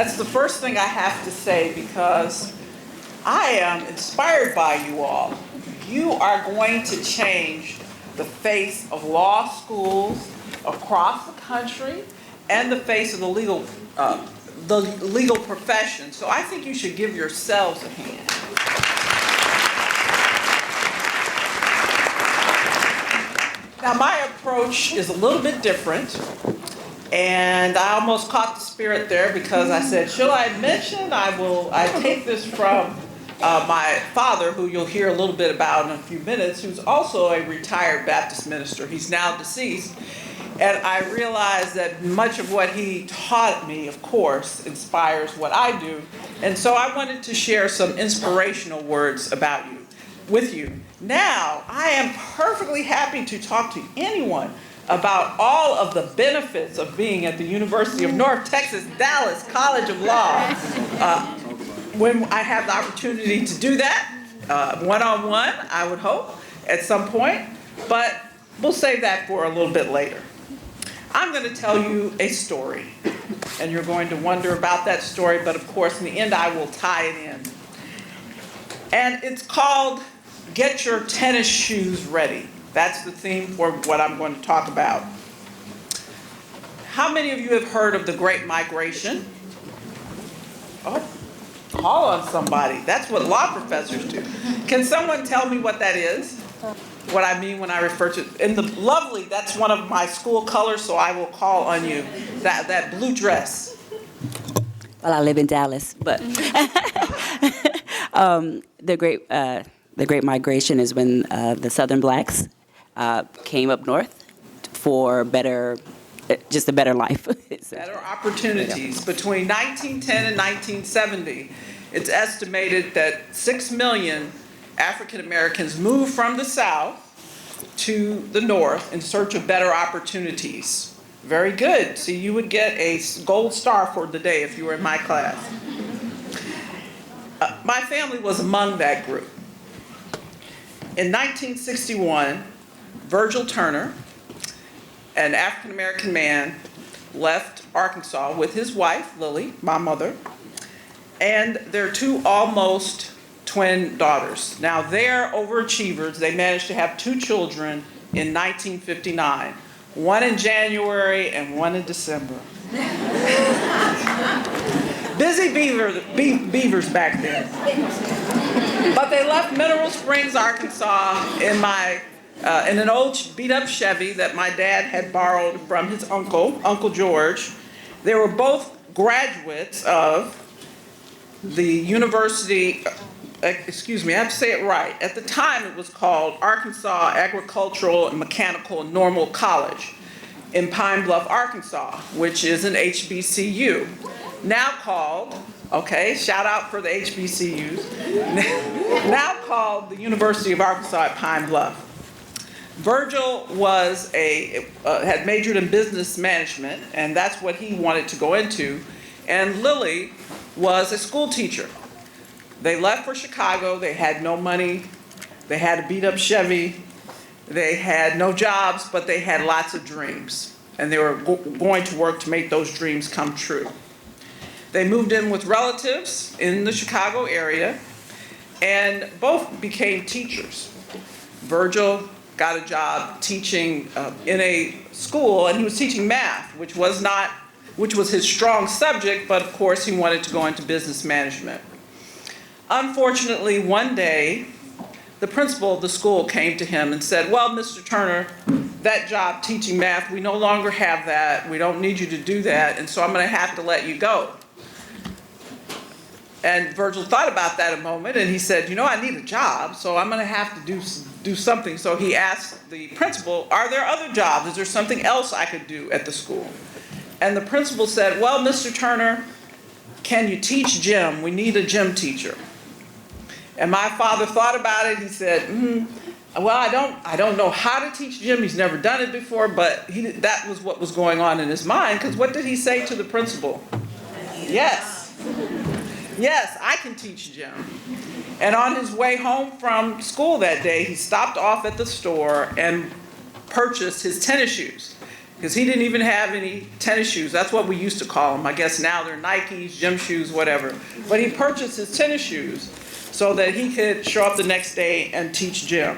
That's the first thing I have to say because I am inspired by you all. You are going to change the face of law schools across the country and the face of the legal profession. So I think you should give yourselves a hand. Now my approach is a little bit different, and I almost caught the spirit there because I said, shall I mention? I take this from my father, who you'll hear a little bit about in a few minutes, who's also a retired Baptist minister. He's now deceased. And I realized that much of what he taught me, of course, inspires what I do. And so I wanted to share some inspirational words about you, with you. Now, I am perfectly happy to talk to anyone about all of the benefits of being at the University of North Texas, Dallas College of Law. When I have the opportunity to do that, one-on-one, I would hope, at some point. But we'll save that for a little bit later. I'm going to tell you a story, and you're going to wonder about that story, but of course, in the end, I will tie it in. And it's called Get Your Tennis Shoes Ready. That's the theme for what I'm going to talk about. How many of you have heard of the Great Migration? Oh, call on somebody. That's what law professors do. Can someone tell me what that is? What I mean when I refer to, in the lovely, that's one of my school colors, so I will call on you. That blue dress. Well, I live in Dallas, but the Great Migration is when the Southern blacks came up north for just a better life. Better opportunities. Between 1910 and 1970, it's estimated that 6 million African Americans moved from the South to the North in search of better opportunities. Very good. See, you would get a gold star for the day if you were in my class. My family was among that group. In 1961, Virgil Turner, an African American man, left Arkansas with his wife, Lily, my mother, and their two almost twin daughters. Now, they're overachievers. They managed to have 2 children in 1959, one in January and one in December. Busy beavers back then. But they left Mineral Springs, Arkansas in an old beat-up Chevy that my dad had borrowed from his Uncle George. They were both graduates of the University, excuse me, I have to say it right. At the time, it was called Arkansas Agricultural and Mechanical and Normal College in Pine Bluff, Arkansas, which is an HBCU. Now called, okay, shout out for the HBCUs, now called the University of Arkansas at Pine Bluff. Virgil had majored in business management, and that's what he wanted to go into. And Lily was a school teacher. They left for Chicago. They had no money. They had a beat-up Chevy. They had no jobs, but they had lots of dreams. And they were going to work to make those dreams come true. They moved in with relatives in the Chicago area, and both became teachers. Virgil got a job teaching in a school, and he was teaching math, which was his strong subject, but of course he wanted to go into business management. Unfortunately, one day, the principal of the school came to him and said, well, Mr. Turner, that job teaching math, we no longer have that. We don't need you to do that, and so I'm going to have to let you go. And Virgil thought about that a moment, and he said, you know, I need a job, so I'm going to have to do something. So he asked the principal, are there other jobs? Is there something else I could do at the school? And the principal said, well, Mr. Turner, can you teach gym? We need a gym teacher. And my father thought about it. He said, well, I don't know how to teach gym. He's never done it before, but that was what was going on in his mind, because what did he say to the principal? Yes, I can teach gym. And on his way home from school that day, he stopped off at the store and purchased his tennis shoes. because he didn't even have any tennis shoes. That's what we used to call them. I guess now they're Nikes, gym shoes, whatever. But he purchased his tennis shoes so that he could show up the next day and teach gym.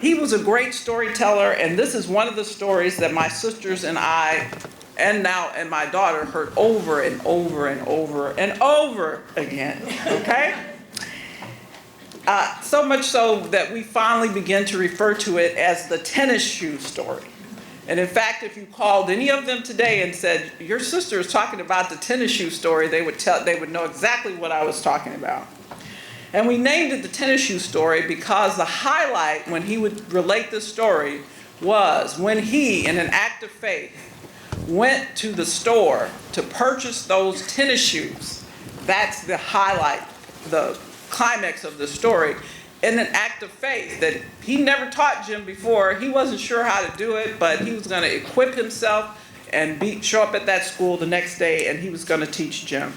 He was a great storyteller, and this is one of the stories that my sisters and I, and my daughter, heard over and over and over and over again, okay? So much so that we finally began to refer to it as the tennis shoe story. And in fact, if you called any of them today and said, your sister is talking about the tennis shoe story, they would know exactly what I was talking about. And we named it the tennis shoe story because the highlight when he would relate this story was when he, in an act of faith, went to the store to purchase those tennis shoes. That's the highlight, the climax of the story. In an act of faith that he never taught gym before. He wasn't sure how to do it, but he was going to equip himself and show up at that school the next day, and he was going to teach gym.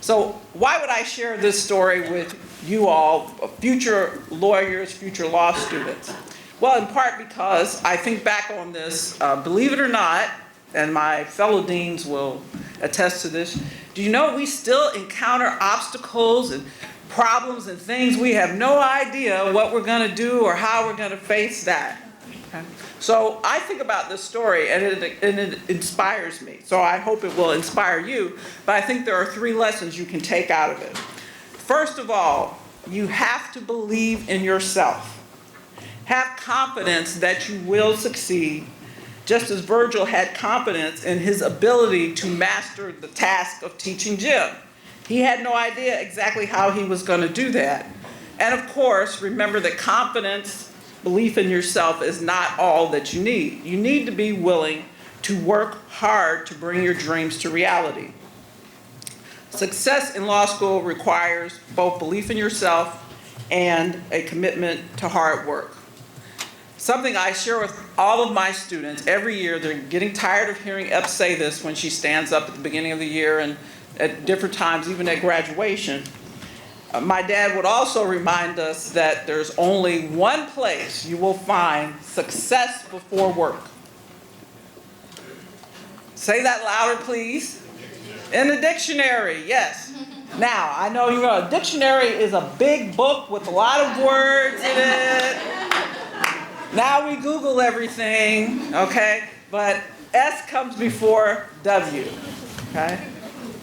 So why would I share this story with you all, future lawyers, future law students? Well, in part because I think back on this, believe it or not, and my fellow deans will attest to this, do you know we still encounter obstacles and problems and things we have no idea what we're going to do or how we're going to face that. Okay? So I think about this story and it inspires me. So I hope it will inspire you. But I think there are 3 lessons you can take out of it. First of all, you have to believe in yourself. Have confidence that you will succeed, just as Virgil had confidence in his ability to master the task of teaching gym. He had no idea exactly how he was going to do that. And of course, remember that confidence, belief in yourself is not all that you need. You need to be willing to work hard to bring your dreams to reality. Success in law school requires both belief in yourself and a commitment to hard work. Something I share with all of my students every year. They're getting tired of hearing Epps say this when she stands up at the beginning of the year and at different times, even at graduation. My dad would also remind us that there's only one place you will find success before work. Say that louder, please. In the dictionary, yes. Now, I know a dictionary is a big book with a lot of words in it. Now we Google everything, okay? But S comes before W, okay?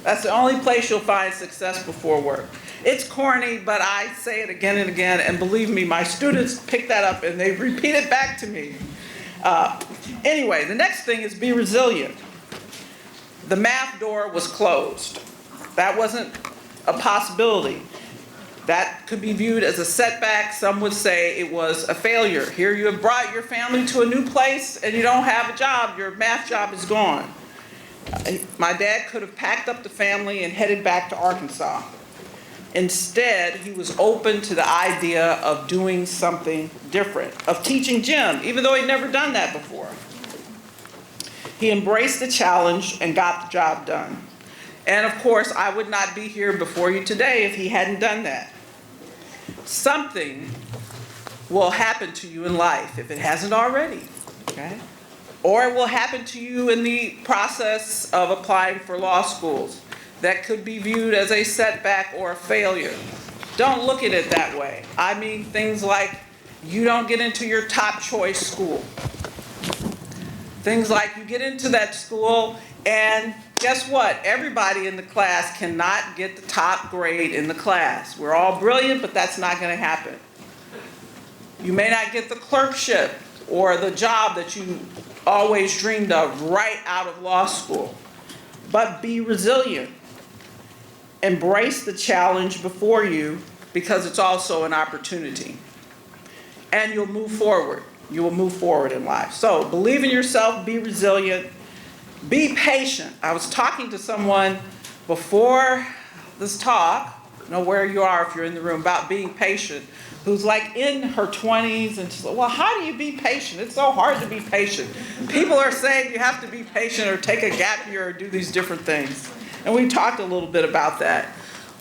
That's the only place you'll find success before work. It's corny, but I say it again and again, and believe me, my students pick that up and they repeat it back to me. Anyway, the next thing is be resilient. The math door was closed. That wasn't a possibility. That could be viewed as a setback. Some would say it was a failure. Here you have brought your family to a new place and you don't have a job. Your math job is gone. My dad could have packed up the family and headed back to Arkansas. Instead, he was open to the idea of doing something different, of teaching gym, even though he'd never done that before. He embraced the challenge and got the job done. And of course, I would not be here before you today if he hadn't done that. Something will happen to you in life if it hasn't already, okay? Or it will happen to you in the process of applying for law schools that could be viewed as a setback or a failure. Don't look at it that way. I mean things like you don't get into your top choice school. Things like you get into that school and guess what? Everybody in the class cannot get the top grade in the class. We're all brilliant, but that's not going to happen. You may not get the clerkship or the job that you always dreamed of right out of law school. But be resilient. Embrace the challenge before you because it's also an opportunity. And you'll move forward. You will move forward in life. So believe in yourself, be resilient, be patient. I was talking to someone before this talk, know where you are if you're in the room, about being patient, who's like in her 20s, and she's like, well, how do you be patient? It's so hard to be patient. People are saying you have to be patient or take a gap year or do these different things. And we talked a little bit about that.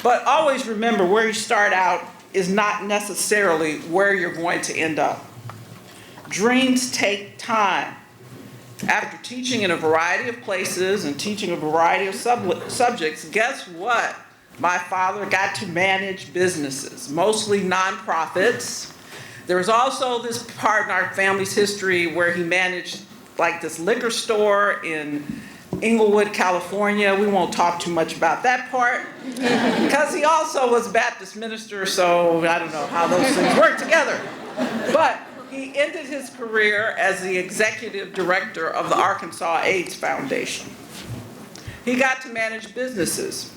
But always remember, where you start out is not necessarily where you're going to end up. Dreams take time. After teaching in a variety of places and teaching a variety of subjects, guess what? My father got to manage businesses, mostly nonprofits. There was also this part in our family's history where he managed like this liquor store in Inglewood, California. We won't talk too much about that part because he also was a Baptist minister, so I don't know how those things work together. But he ended his career as the executive director of the Arkansas AIDS Foundation. He got to manage businesses.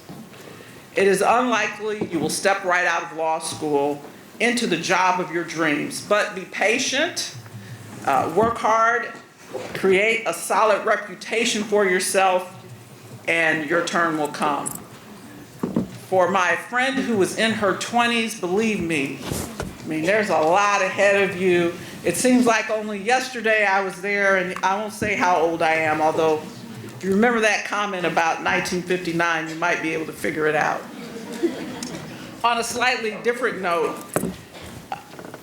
It is unlikely you will step right out of law school into the job of your dreams, but be patient, work hard, create a solid reputation for yourself, and your turn will come. For my friend who was in her 20s, believe me, I mean, there's a lot ahead of you. It seems like only yesterday I was there, and I won't say how old I am, although if you remember that comment about 1959, you might be able to figure it out. On a slightly different note,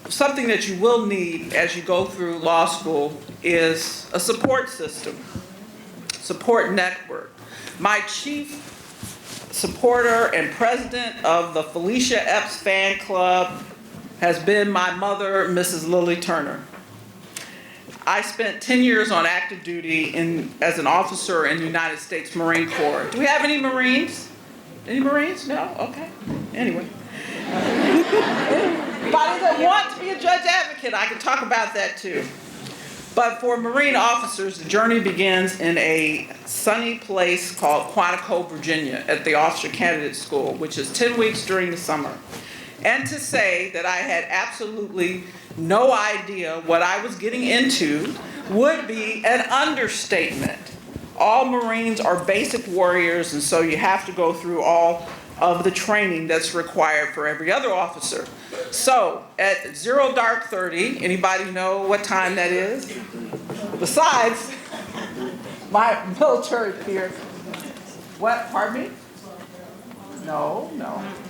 something that you will need as you go through law school is a support system, support network. My chief supporter and president of the Felecia Epps fan club has been my mother, Mrs. Lily Turner. I spent 10 years on active duty as an officer in the United States Marine Corps. Do we have any Marines? Any Marines? No? Okay. Anyway. Anybody that wants to be a judge advocate, I can talk about that too. But for Marine officers, the journey begins in a sunny place called Quantico, Virginia, at the Officer Candidate School, which is 10 weeks during the summer. And to say that I had absolutely no idea what I was getting into would be an understatement. All Marines are basic warriors, and so you have to go through all of the training that's required for every other officer. So at 0 dark 30, anybody know what time that is? Besides my military peers. What, pardon me? No.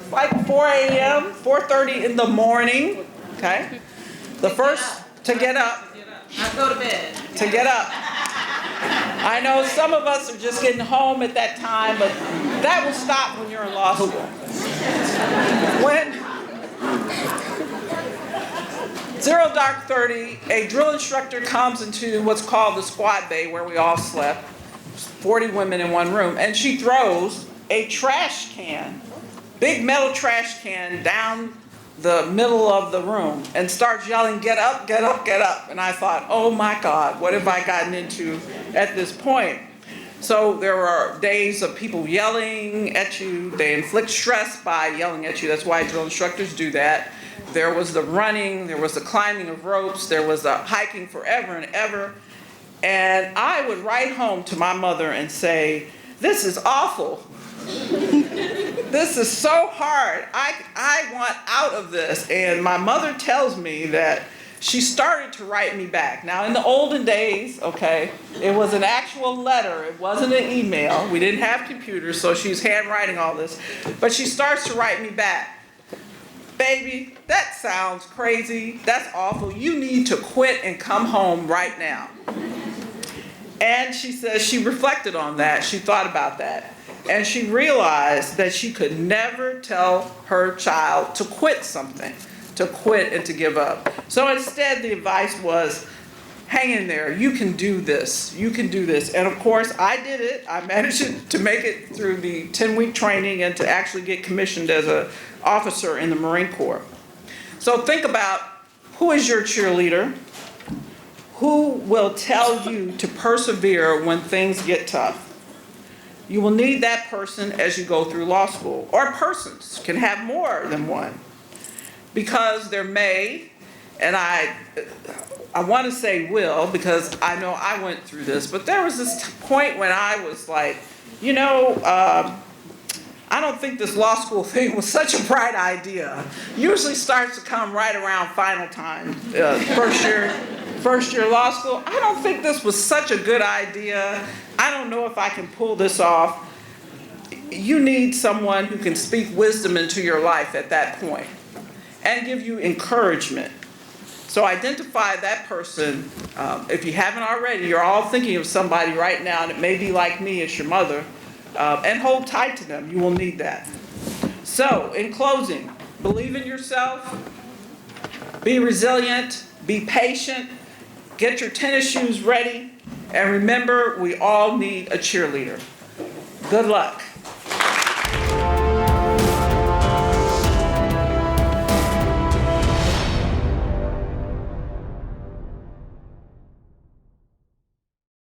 It's like 4 a.m., 4:30 in the morning, okay? The first to get up. I go to bed. To get up. I know some of us are just getting home at that time, but that will stop when you're in law school. When 0 dark 30, a drill instructor comes into what's called the squad bay where we all slept, 40 women in one room, and she throws a trash can, big metal trash can down the middle of the room and starts yelling, "Get up, get up, get up." And I thought, oh my God, what have I gotten into at this point? So there are days of people yelling at you. They inflict stress by yelling at you. That's why drill instructors do that. There was the running, there was the climbing of ropes, there was the hiking forever and ever. And I would write home to my mother and say, "This is awful. This is so hard. I want out of this." And my mother tells me that she started to write me back. Now, in the olden days, okay, it was an actual letter. It wasn't an email. We didn't have computers, so she's handwriting all this. But she starts to write me back. "Baby, that sounds crazy. That's awful. You need to quit and come home right now." And she says she reflected on that. She thought about that. And she realized that she could never tell her child to quit something, to quit and to give up. So instead, the advice was, hang in there. You can do this. You can do this. And of course, I did it. I managed to make it through the 10-week training and to actually get commissioned as an officer in the Marine Corps. So think about, who is your cheerleader? Who will tell you to persevere when things get tough? You will need that person as you go through law school. Or persons, can have more than one. Because there may, and I want to say will, because I know I went through this, but there was this point when I was like, I don't think this law school thing was such a bright idea. Usually starts to come right around final time, first year law school. I don't think this was such a good idea. I don't know if I can pull this off. You need someone who can speak wisdom into your life at that point and give you encouragement. So identify that person. If you haven't already, you're all thinking of somebody right now, and it may be like me, it's your mother, and hold tight to them. You will need that. So, in closing, believe in yourself, be resilient, be patient, get your tennis shoes ready, and remember, we all need a cheerleader. Good luck.